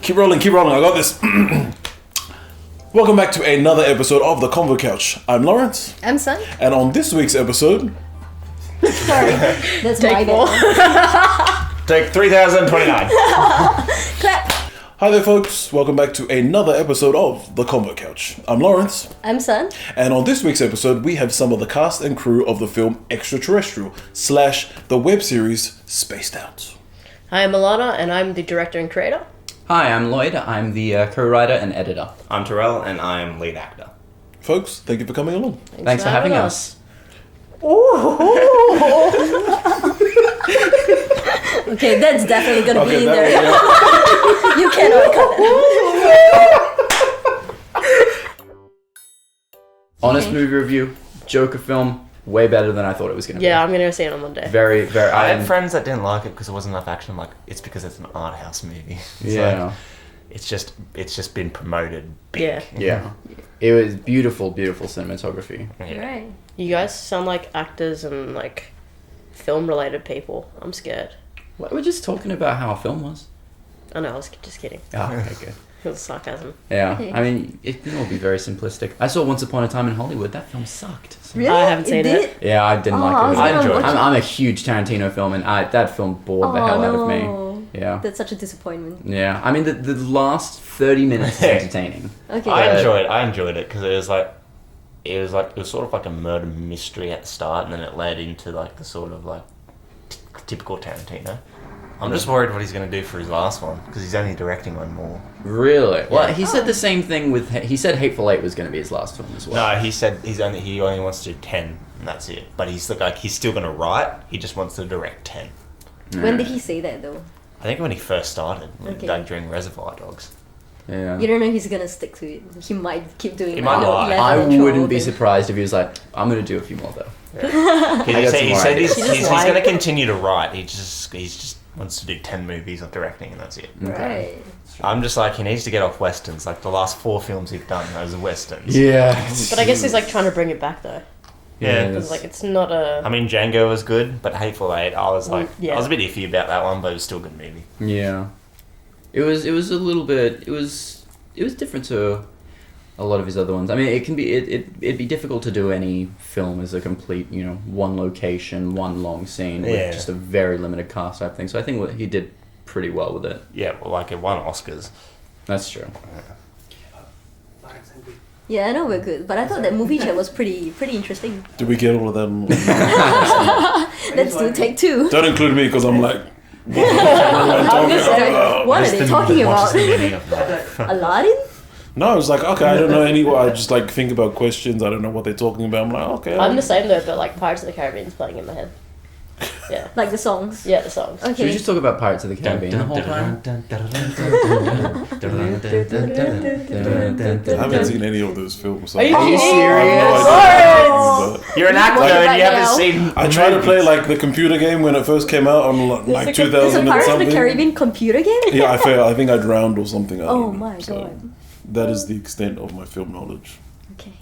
Keep rolling. I got this. Welcome back to another episode of the Convo Couch. I'm Lawrence. I'm Sun. And on this week's episode... Sorry, that's my bad. Take 3029. Clap. Hi there, folks. Welcome back to another episode of the Convo Couch. I'm Lawrence. I'm Sun. And on this week's episode, we have some of the cast and crew of the film Extraterrestrial / the web series Spaced Out. Hi, I'm Ilana, and I'm the director and creator. Hi, I'm Lloyd. I'm the co-writer and editor. I'm Terrell, and I'm lead actor. Folks, thank you for coming along. Thanks for having us. Okay, that's definitely gonna be in there. You cannot cut that. Honest movie review, Joker film, way better than I thought it was going to be. Yeah, I'm going to go see it on Monday. Very. I had friends that didn't like it because there wasn't enough action. I'm like, it's because it's an art house movie. Yeah. It's just been promoted big. Yeah. It was beautiful cinematography. Yeah. Right. You guys sound like actors and like film-related people. I'm scared. Well, we're just talking about how our film was. I know, I was just kidding. Oh, okay, good. It was sarcasm. Yeah, I mean, it can all be very simplistic. I saw Once Upon a Time in Hollywood. That film sucked. So- Really? I haven't seen it. Yeah, I didn't like it. I enjoyed it. I'm a huge Tarantino film, and that film bored the hell out of me. Yeah. That's such a disappointment. Yeah, I mean, the last 30 minutes is entertaining. Okay. I enjoyed it because it was sort of like a murder mystery at the start, and then it led into like the sort of like typical Tarantino. I'm just worried what he's going to do for his last one because he's only directing one more. Really? Well, he said the same thing with... He said Hateful Eight was going to be his last film as well. No, he said he only wants to do 10, and that's it. But he's still going to write. He just wants to direct 10. When did he say that though? I think when he first started, Okay. like during Reservoir Dogs. Yeah. You don't know if he's gonna stick to it. He might keep doing He like, might lie. 11 I and 12 wouldn't be and- surprised if he was like, I'm going to do a few more though. He got said, some more ideas. he's going to continue to write. He just wants to do 10 movies of directing, and that's it. Right. I'm just like, he needs to get off westerns. Like the last 4 films he's done, those are westerns. Yeah. But I guess he's like trying to bring it back though. Yeah. Because like it's not a... I mean, Django was good, but Hateful Eight, I was like, yeah. I was a bit iffy about that one, but it was still a good movie. Yeah. It was a little bit... It was different to a lot of his other ones. I mean, it'd be difficult to do any film as a complete, one location, one long scene with just a very limited cast type thing. So I think he did pretty well with it. Yeah, well, like it won Oscars. That's true. Yeah, I know we're good, but I thought that movie chat was pretty interesting. Did we get all of them? Let's do take 2. Don't include me because I'm like... What What are they talking What's about? the meaning of that? Aladdin? No, I was like, okay, I don't know I just like think about questions. I don't know what they're talking about. I'm like, okay. I'm the same though, but like Pirates of the Caribbean's playing in my head. Yeah. Like the songs? Yeah, the songs. Okay. Should we just talk about Pirates of the Caribbean the whole time? I haven't seen any of those films. So Are you I have no serious? idea what they're talking about. You're an actor Right and you haven't now. seen... I tried to play like the computer game when it first came out on like There's a 2000 It's a and Pirates of something. the Caribbean computer game? Yeah, I failed. I think I drowned or something. I Oh don't know. my So god. that is the extent of my film knowledge. Okay.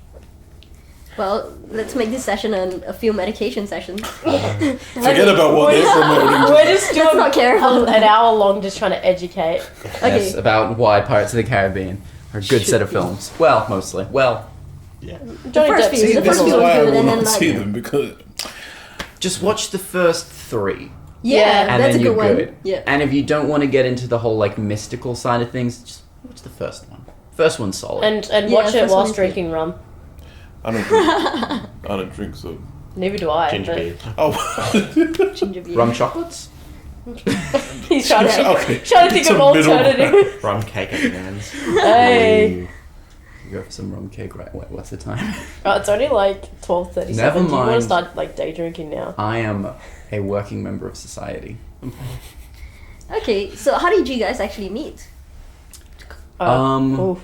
Well, let's make this session a film education session. Forget about what they're promoting. We're just Let's doing not careful. an hour long just trying to educate. Okay. Yes, about why Pirates of the Caribbean are a good set of films. Well, mostly. Well, Johnny first Depp's few- See, the this first is few was why I good, will and then not like... see them because just watch the first 3. Yeah, And that's then a you're good one. good. Yeah. And if you don't want to get into the whole like mystical side of things, just watch the first one. First one's solid. And Yeah, watch it first one whilst is drinking rum. I don't drink so. Neither do I. Ginger but beer. Oh, Ginger beer. Rum chocolates? He's trying to, Okay. trying to think It's of a middle alternative. Rum cake at the ends. Hey. You go for some rum cake, right? Wait, what's the time? Oh, it's only like 12:37. Never Do you want to mind. start like day drinking now? I am a working member of society. Okay, so how did you guys actually meet? Oof.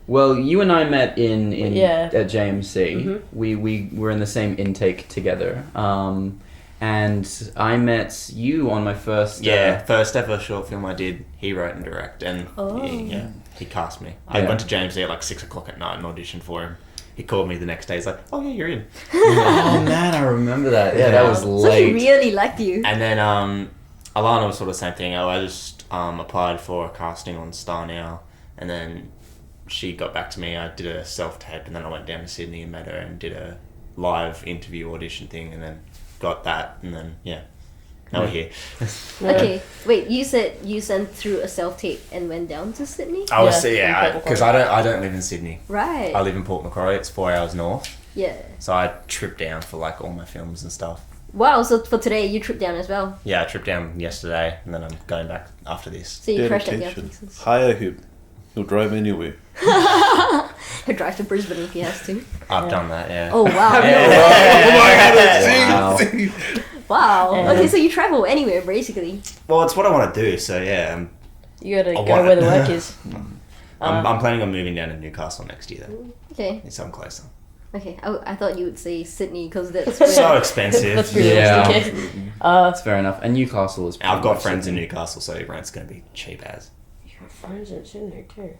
Well, you and I met in Yeah. at JMC. Mhm. We were in the same intake together. And I met you on my first. First ever short film I did, he wrote and directed, and Oh. he cast me. I Yeah. went to James at like 6 o'clock at night and auditioned for him. He called me the next day, he's like, oh yeah, you're in. Oh man, I remember that. Yeah, that was So he late. really liked you. And then Ilana was sort of the same thing. I just applied for a casting on Star Now, and then she got back to me. I did a self-tape, and then I went down to Sydney and met her and did a live interview audition thing, and then got that, and then now we're here. Okay, wait. You said you sent through a self-tape and went down to Sydney. I was Yeah, because I don't live in Sydney. Right. I live in Port Macquarie. It's 4 hours north, Yeah. so I tripped down for like all my films and stuff. Wow. So for today, you tripped down as well. Yeah, I tripped down yesterday, and then I'm going back after this. So you crashed at your Dedication. places. Hire him. He'll drive anywhere. He'll drive to Brisbane if he has to. I've done that, yeah. Oh wow. Wow. Yeah. Okay, so you travel anywhere basically. Well, it's what I want to do, so yeah. You gotta I go want where it. the work is. I'm planning on moving down to Newcastle next year, though. Okay. So I'm closer. Okay. I thought you would say Sydney because that's So where. expensive. That's Yeah. realistic. That's fair enough. And Newcastle is. I've pretty got much friends in Sydney. Newcastle, so rent's going to be cheap as. Friends in Sydney too.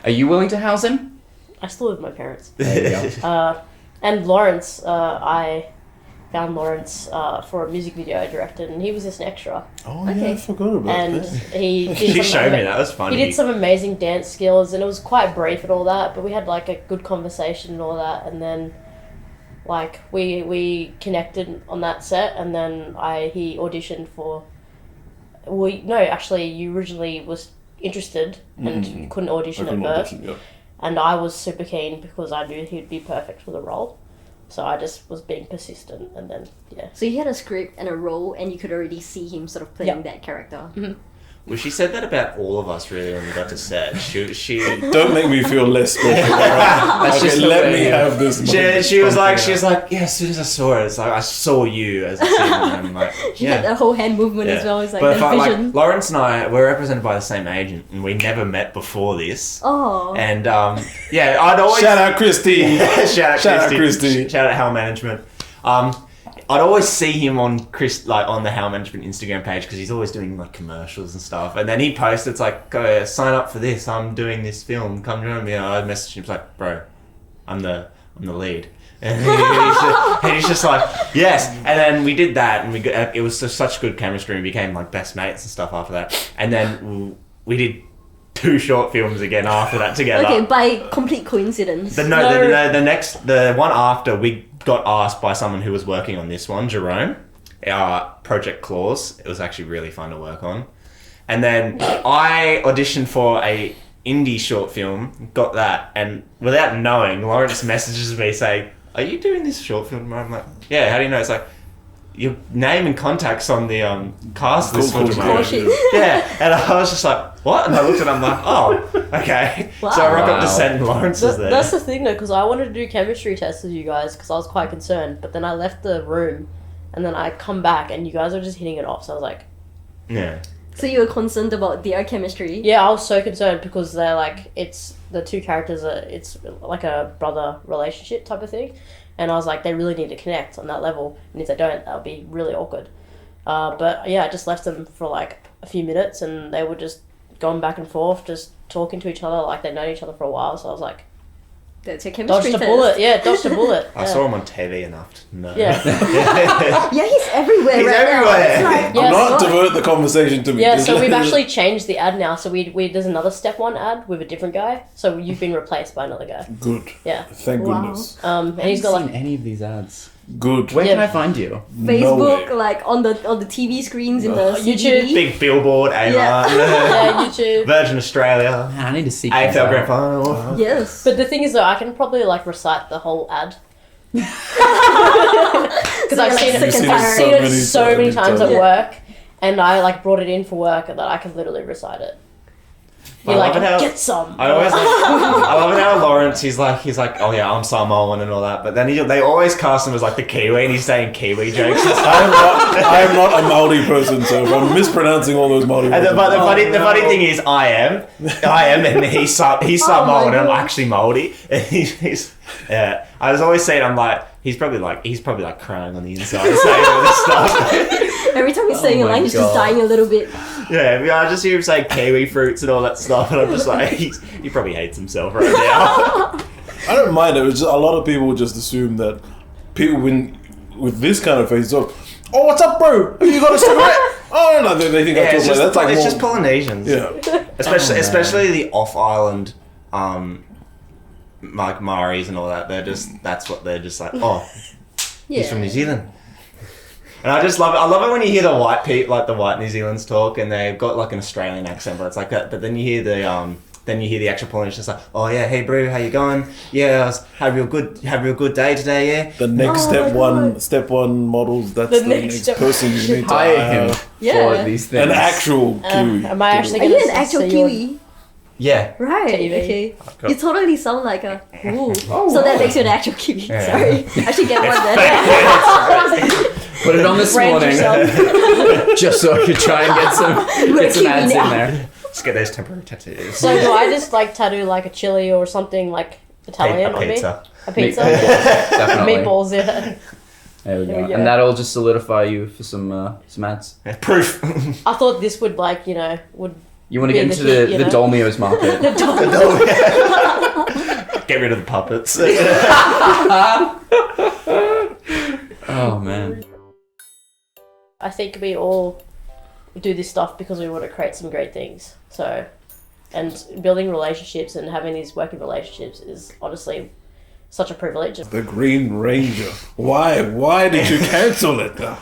Are you willing to house him? I still live with my parents. There you go. And Lawrence, I found Lawrence for a music video I directed, and he was just an extra. Oh, yeah, Okay. I forgot about And that. he did She some showed me that. Was funny. He did some amazing dance skills, and it was quite brief and all that. But we had like a good conversation and all that, and then like we connected on that set, and then he auditioned for. Actually, you originally was interested and you couldn't audition at first, and I was super keen because I knew he'd be perfect for the role. So I just was being persistent, and then So you had a script and a role, and you could already see him sort of playing that character. Well, she said that about all of us, really, when we got to set. She Don't make me feel less special. That's Okay, just the let way me you- have this moment. she was like, yeah, as soon as I saw it, it's like, I saw you as a scene, and I'm like, She had the whole hand movement as well. It's like but the vision. like, Lawrence and I, we're represented by the same agent, and we never met before this. Oh. And, I'd always... Shout out Christy. Shout out Christy. Christy. Shout out Hal Management. I'd always see him on on the Hal Management Instagram page because he's always doing like commercials and stuff. And then he posts, it's like, go sign up for this. I'm doing this film. Come join me. And I messaged him, it's like, bro, I'm the lead. And he's just like, yes. And then we did that, and it was just such good chemistry, and we became like best mates and stuff after that. And then we did 2 short films again after that together. Okay, by complete coincidence. The one after, we got asked by someone who was working on this one, Jerome, Project Claws. It was actually really fun to work on. And then I auditioned for a indie short film, got that, and without knowing, Lawrence messages me saying, "Are you doing this short film?" And I'm like, "Yeah, how do you know?" It's like, your name and contacts on the cast list for tomorrow. Oh, shit. Yeah, and I was just like, what? And I looked at it, I'm like, oh, okay. Wow. So I rock up to Wow. set and Lawrence is there. That's the thing though, because I wanted to do chemistry tests with you guys because I was quite concerned. But then I left the room, and then I come back, and you guys are just hitting it off. So I was like, Yeah. So you were concerned about their chemistry? yeah, I was so concerned because they're like, it's the 2 characters it's like a brother relationship type of thing. And I was like, they really need to connect on that level. And if they don't, that'll be really awkward. But yeah, I just left them for like a few minutes, and they were just going back and forth, just talking to each other like they'd known each other for a while. So I was like, That's your chemistry dodged a test. bullet. Yeah, dodged a bullet. I saw him on TV enough to know. Yeah. Yeah, he's everywhere He's right now. everywhere. It's like, Yeah, Do not so- divert the conversation to me. Yeah, Just so let we've it- actually changed the ad now. So we there's another step 1 ad with a different guy. So you've been replaced by another guy. Good. Yeah. Thank Wow. goodness. And I he's got haven't like, seen any of these ads. Good. Where Yeah. can I find you? Facebook, No way. like on the TV screens in the YouTube. CBD. Big billboard, A1, yeah, YouTube. Virgin Australia, Man, I need to see AFL Grand Final. Yes. But the thing is though, I can probably like recite the whole ad. Because So I've you're, seen like, sick and tired. so many times at Yeah. work, and I like brought it in for work that I can literally recite it. You're I like, love it how- get some. I always I love it how Lawrence, he's like, oh yeah, I'm Samoan and all that, but then they always cast him as like the Kiwi, and he's saying Kiwi jokes and stuff. I am not a Maori person, so if I'm mispronouncing all those Maori words, But the funny thing is, I am, and he's Samoan, and I'm gosh. actually Maori. And he's yeah. I was always saying, I'm like, he's probably like crying on the inside, saying all this stuff. Every time he's saying a my line, he's just God. dying a little bit. Yeah, I just hear him say kiwi fruits and all that stuff, and I'm just like, he probably hates himself right now. I don't mind it. It's just, a lot of people just assume that people with this kind of face, Oh, what's up, bro? Have you got a cigarette? Oh, no, they think I talk like that. That's like it's more... just Polynesians. Yeah. Especially the off-island, like Maoris and all that. That's what they're just like. Oh, he's from New Zealand. And I just love it. I love it when you hear the white the white New Zealanders talk, and they've got like an Australian accent, but it's like that. But then you hear the actual Polynesian, it's like, oh yeah, hey bro, how you going? Yeah, have you a good day today? Yeah. The next step one models. That's the next person you need to hire him for these things. An actual Kiwi. Am I actually Are going you an actual Kiwi? Yeah. Right. TV. Okay. You totally sound like a. Ooh. So that makes you an actual Kiwi. Yeah. Sorry, I should get one then. Put it on this Brand morning, yourself. just so I could try and get some ads in there. Just get those temporary tattoos. So do I just like tattoo like a chili or something like Italian a on me? pizza. A pizza? Definitely. Meatballs, yeah. There we There go. we go. And that'll just solidify you for some ads. Yeah, proof. I thought this would like, would You want to Be get the into hit, the Dolmios market. Get rid of the puppets. Oh man. I think we all do this stuff because we want to create some great things. So, and building relationships and having these working relationships is honestly such a privilege. The Green Ranger. Why? Why did you cancel it though?